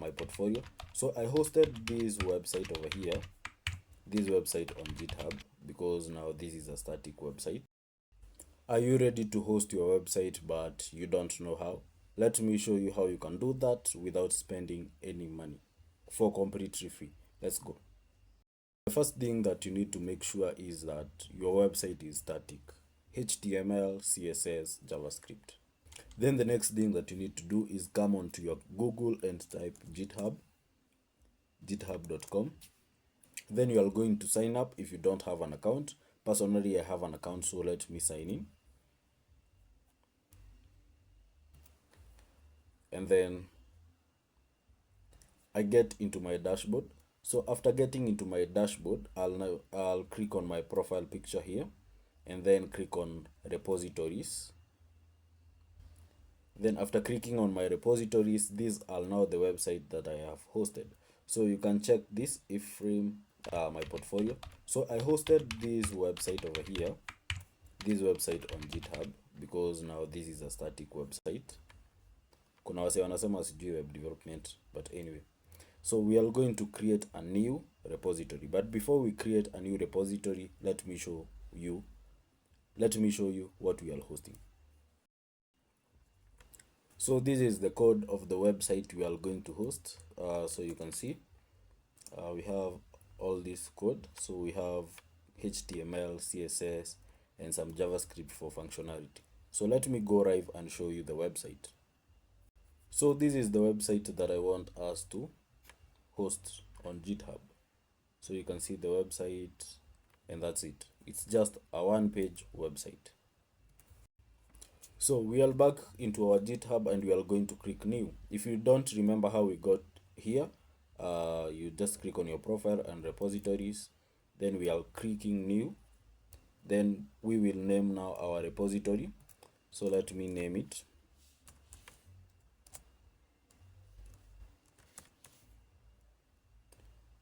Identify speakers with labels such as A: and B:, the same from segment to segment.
A: my portfolio. So I hosted this website over here, this website on GitHub, because now this is a static website. Are you ready to host your website but you don't know how? Let me show you how you can do that without spending any money for completely free. Let's go. The first thing that you need to make sure is that your website is static: HTML, CSS, JavaScript. Then the next thing that you need to do is come onto your Google and type github.com. Then you are going to sign up if you don't have an account. Personally, I have an account, so let me sign in. And then I get into my dashboard. So after getting into my dashboard, I'll click on my profile picture here and then click on repositories. Then after clicking on my repositories, these are now the website that I have hosted. So you can check this iframe, my portfolio. So I hosted this website over here, this website on GitHub, because now this is a static website. Kuna wase wanasema sijui web development, but anyway. So we are going to create a new repository. But before we create a new repository, let me show you what we are hosting. So this is the code of the website we are going to host. So you can see we have all this code. So we have HTML, CSS, and some JavaScript for functionality. So let me go live and show you the website. So this is the website that I want us to host on GitHub. So you can see the website, and that's it. It's just a one-page website. So we are back into our GitHub and we are going to click new. If you don't remember how we got here, you just click on your profile and repositories. Then we are clicking new. Then we will name now our repository. So let me name it.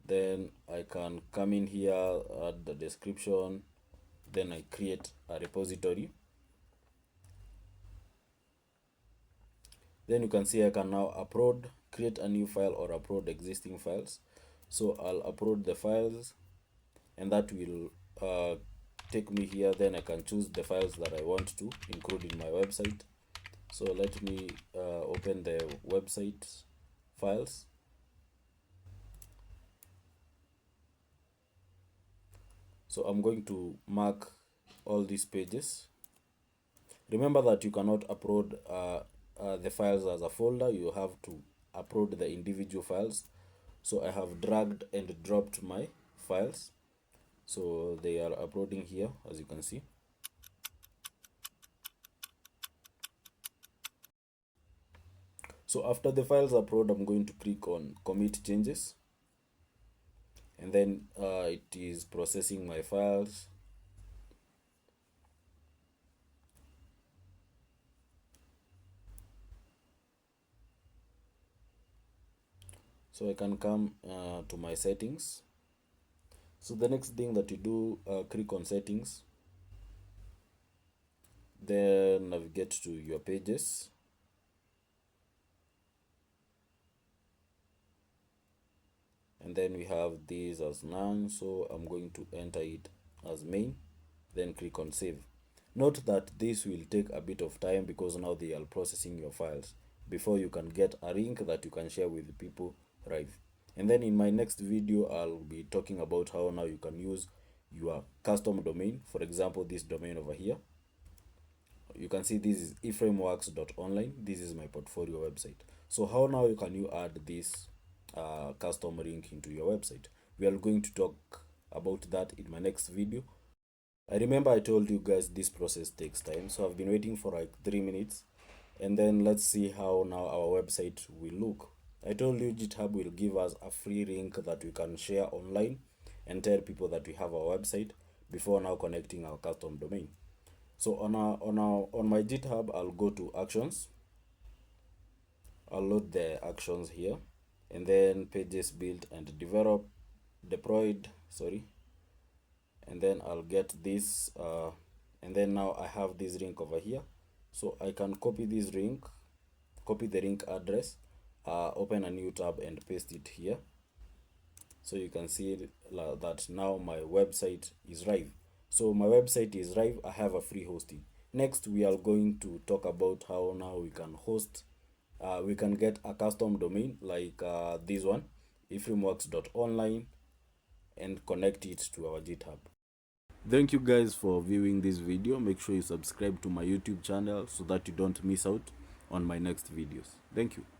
A: Then I can come in here, add the description. Then I create a repository. Then you can see I can now create a new file or upload existing files. So I'll upload the files and that will take me here. Then I can choose the files that I want to include in my website. So let me open the website files. So I'm going to mark all these pages. Remember that you cannot upload the files as a folder. You have to upload the individual files. So I have dragged and dropped my files. So they are uploading here, as you can see. So after the files upload, I'm going to click on commit changes. And then it is processing my files. So I can come to my settings. So the next thing that you do, click on settings. Then navigate to your pages. And then we have this as none. So I'm going to enter it as main. Then click on save. Note that this will take a bit of time because now they are processing your files before you can get a link that you can share with people live. And then in my next video, I'll be talking about how now you can use your custom domain. For example, this domain over here. You can see this is iframeworks.online. This is my portfolio website. So how now can you add this custom link into your website? We are going to talk about that in my next video. I remember I told you guys this process takes time, so I've been waiting for like 3 minutes. And then let's see how now our website will look. I told you GitHub will give us a free link that we can share online and tell people that we have our website before now connecting our custom domain. So on my GitHub, I'll go to actions. I'll load the actions here, and then pages built and deployed. And then I'll get this, and then now I have this link over here. So I can copy this link, copy the link address. open a new tab and paste it here. So you can see that now my website is live. So my website is live. I have a free hosting. Next, we are going to talk about how now we can host. We can get a custom domain like this one, iframeworks.online, and connect it to our GitHub. Thank you guys for viewing this video. Make sure you subscribe to my YouTube channel so that you don't miss out on my next videos. Thank you.